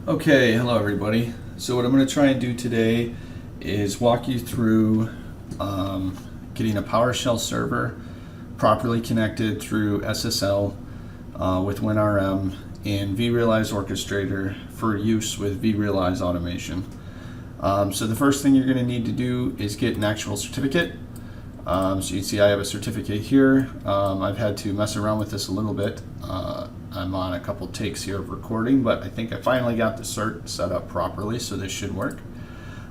Okay, hello everybody. So what I'm going to try and do today is walk you through getting a PowerShell server properly connected through SSL with WinRM in vRealize Orchestrator for use with vRealize automation. So the first thing you're going to need to do is get an actual certificate. So you can see I have a certificate here. I've had to mess around with this a little bit. I'm on a couple takes here of recording, but I think I finally got the cert set up properly, so this should work.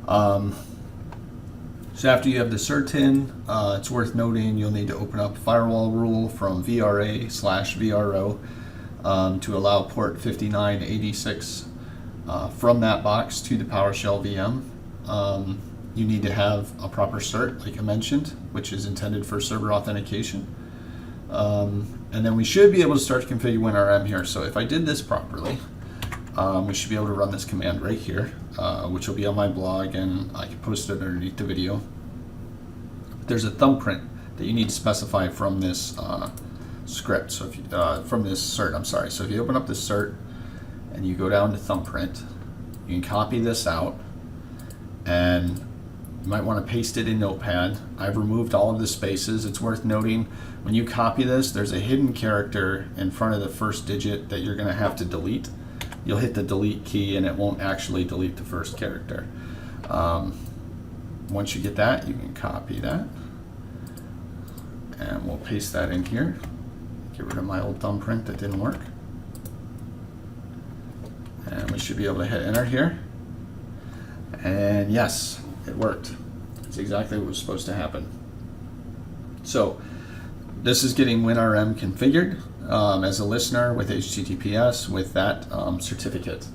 So after you have the cert in, it's worth noting you'll need to open up firewall rule from VRA/VRO to allow port 5986 from that box to the PowerShell VM. You need to have a proper cert, like I mentioned, which is intended for server authentication. And then we should be able to start to configure WinRM here. So if I did this properly, we should be able to run this command right here, which will be on my blog, and I can post it underneath the video. There's a thumbprint that you need to specify from this script. So if you, from this cert, I'm sorry. So if you open up this cert and you go down to thumbprint, you can copy this out, and you might want to paste it in Notepad. I've removed all of the spaces. It's worth noting when you copy this, there's a hidden character in front of the first digit that you're going to have to delete. You'll hit the delete key and it won't actually delete the first character. Once you get that, you can copy that. And we'll paste that in here. Get rid of my old thumbprint that didn't work. And we should be able to hit enter here. And yes, it worked. It's exactly what was supposed to happen. So this is getting WinRM configured as a listener with HTTPS with that certificate.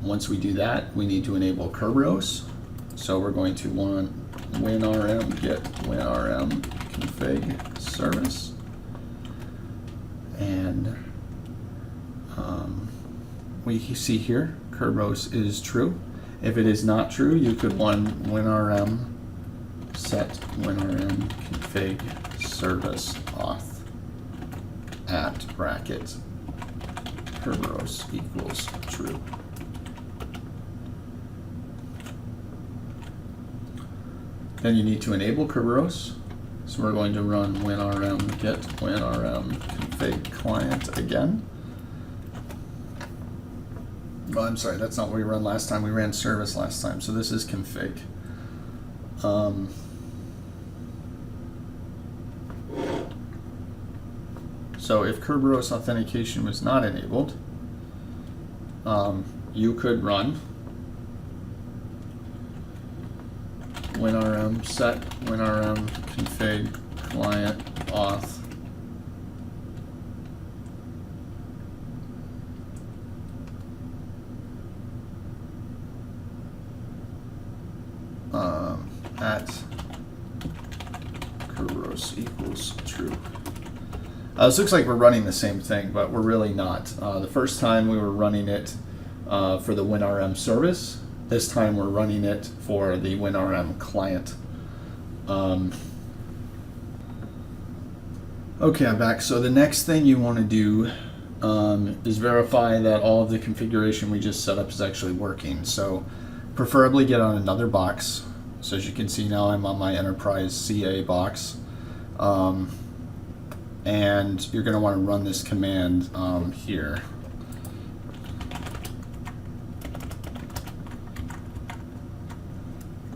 Once we do that, we need to enable Kerberos. So we're going to want WinRM get WinRM config service. And we see here Kerberos is true. If it is not true, you could want WinRM set WinRM config service auth at bracket Kerberos equals true. Then you need to enable Kerberos. So we're going to run WinRM get WinRM config client again. Oh, I'm sorry, that's not what we ran last time. We ran service last time, so this is config. So if Kerberos authentication was not enabled, you could run WinRM set WinRM config client auth at Kerberos equals true. This looks like we're running the same thing, but we're really not. The first time we were running it for the WinRM service. This time we're running it for the WinRM client. Okay, I'm back. So the next thing you want to do is verify that all of the configuration we just set up is actually working. So preferably get on another box. So as you can see now, I'm on my Enterprise CA box. And you're going to want to run this command here.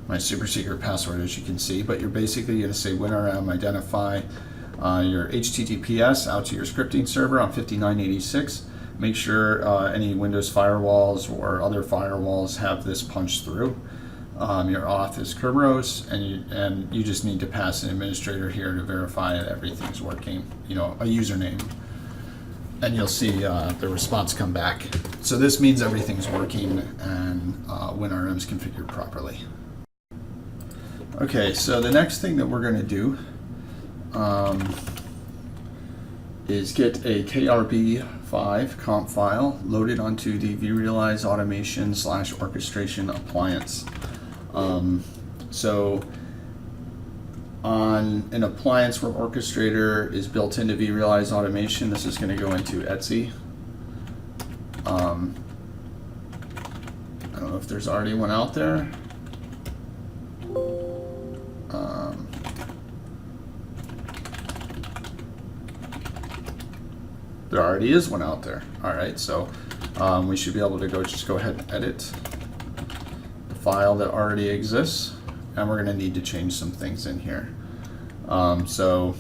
My super secret password, as you can see, but you're basically going to say WinRM identify your HTTPS out to your scripting server on 5986. Make sure any Windows firewalls or other firewalls have this punched through. Your auth is Kerberos, and you just need to pass an administrator here to verify that everything's working, a username. And you'll see the response come back. So this means everything's working and WinRM's configured properly. Okay, so the next thing that we're going to do is get a KRB5 comp file loaded onto the vRealize automation / orchestration appliance. So on an appliance where Orchestrator is built into vRealize automation, this is going to go into Etsy. if there's already one out there. There already is one out there. All right, so we should be able to just go ahead and edit the file that already exists, and we're going to need to change some things in here. So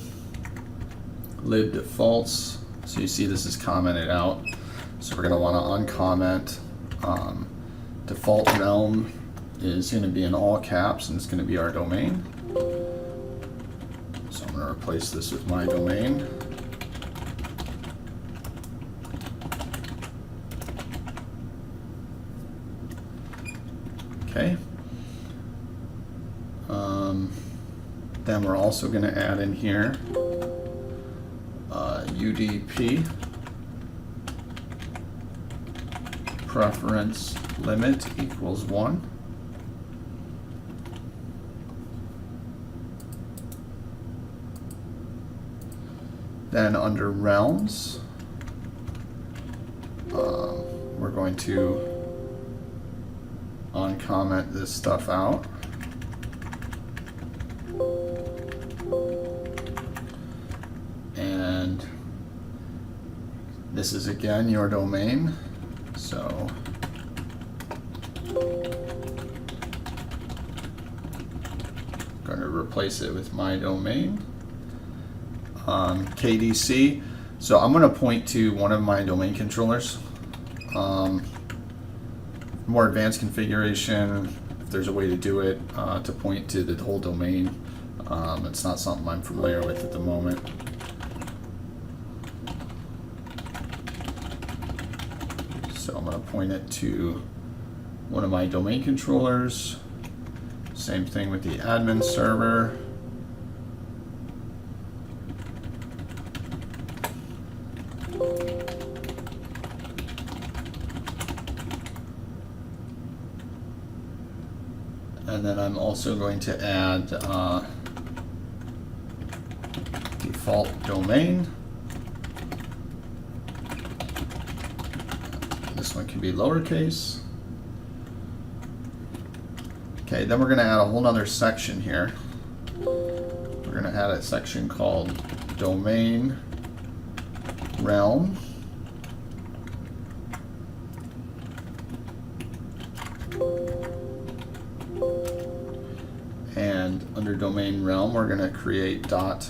lib defaults. So you see this is commented out. So we're going to want to uncomment. Default realm is going to be in all caps, and it's going to be our domain. So I'm going to replace this with my domain. Okay. Then we're also going to add in here UDP preference limit equals 1. Then under realms, we're going to uncomment this stuff out. And this is again your domain. So I'm going to replace it with my domain. KDC. So I'm going to point to one of my domain controllers. More advanced configuration, if there's a way to do it, to point to the whole domain. It's not something I'm familiar with at the moment. So I'm going to point it to one of my domain controllers. Same thing with the admin server. And then I'm also going to add default domain. This one can be lowercase. Okay, then we're going to add a whole nother section here. We're going to add a section called domain realm. And under domain realm, we're going to create dot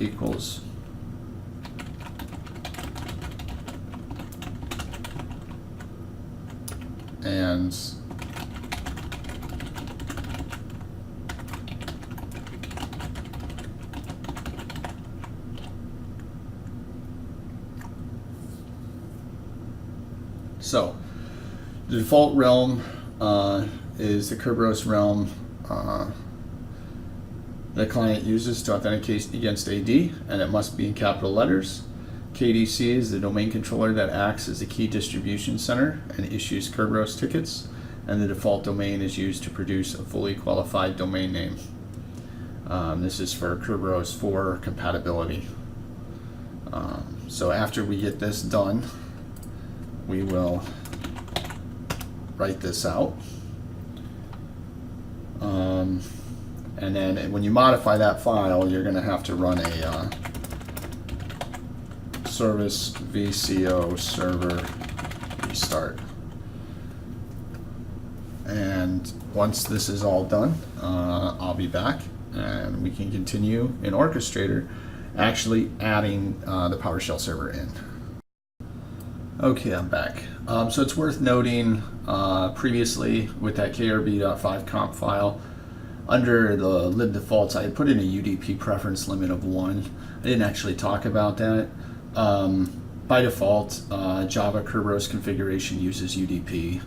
equals and so the default realm is the Kerberos realm the client uses to authenticate against AD, and it must be in capital letters. KDC is the domain controller that acts as a key distribution center and issues Kerberos tickets, and the default domain is used to produce a fully qualified domain name. This is for Kerberos 4 compatibility. So after we get this done, we will write this out. And then when you modify that file, you're going to have to run a service vco server restart. And once this is all done, I'll be back and we can continue in Orchestrator actually adding the PowerShell server in. Okay, I'm back. So it's worth noting previously with that krb.5 comp file, under the lib defaults, I had put in a UDP preference limit of 1. I didn't actually talk about that. By default, Java Kerberos configuration uses UDP.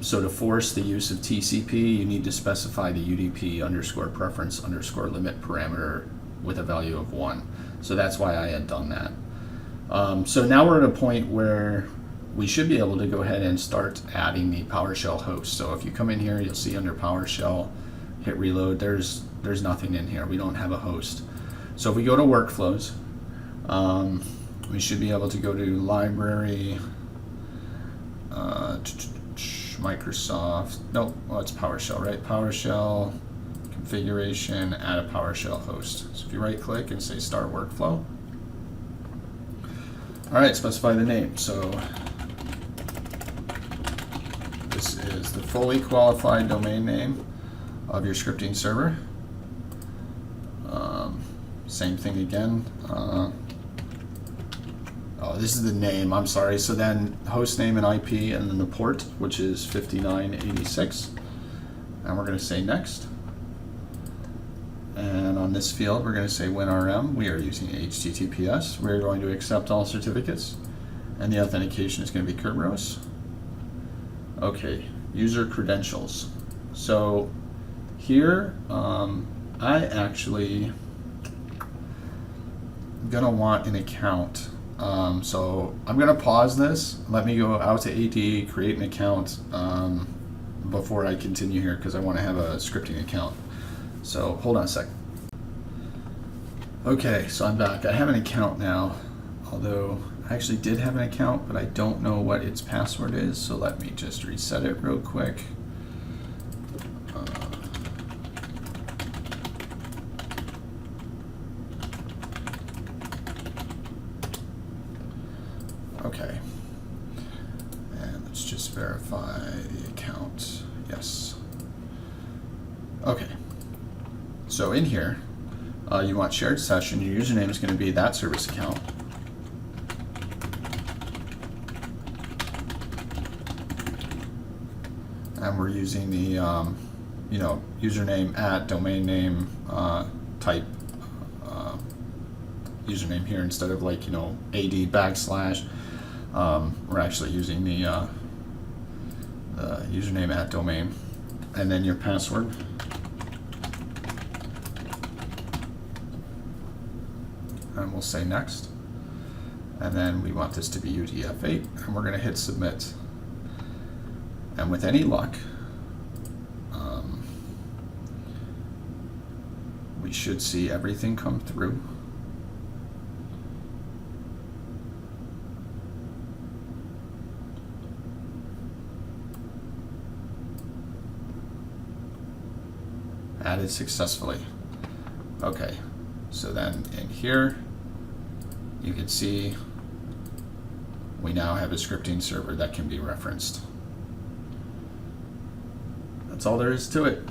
So to force the use of TCP, you need to specify the UDP underscore preference underscore limit parameter with a value of 1. So that's why I had done that. So now we're at a point where we should be able to go ahead and start adding the PowerShell host. So if you come in here, you'll see under PowerShell, hit reload, there's nothing in here. We don't have a host. So if we go to workflows, we should be able to go to library, Microsoft, no, well, it's PowerShell, right? PowerShell, configuration, add a PowerShell host. So if you right click and say start workflow. All right, specify the name. So this is the fully qualified domain name of your scripting server. Same thing again. Oh, this is the name, I'm sorry. So then host name and IP, and then the port, which is 5986. And we're going to say next. And on this field, we're going to say WinRM. We are using HTTPS. We're going to accept all certificates. And the authentication is going to be Kerberos. Okay, user credentials. So here, I actually am going to want an account. So I'm going to pause this. Let me go out to AD, create an account before I continue here, because I want to have a scripting account. So hold on a second. Okay, so I'm back. I have an account now, although I actually did have an account, but I don't know what its password is. So let me just reset it real quick. Okay, and let's just verify the account. Yes. Okay, so in here, you want shared session. Your username is going to be that service account. And we're using the username at domain name type username here instead of like AD \. We're actually using the username at domain, and then your password. And we'll say next. And then we want this to be UTF-8, and we're going to hit submit. And with any luck, we should see everything come through. Added successfully. Okay, so then in here, you can see we now have a scripting server that can be referenced. That's all there is to it.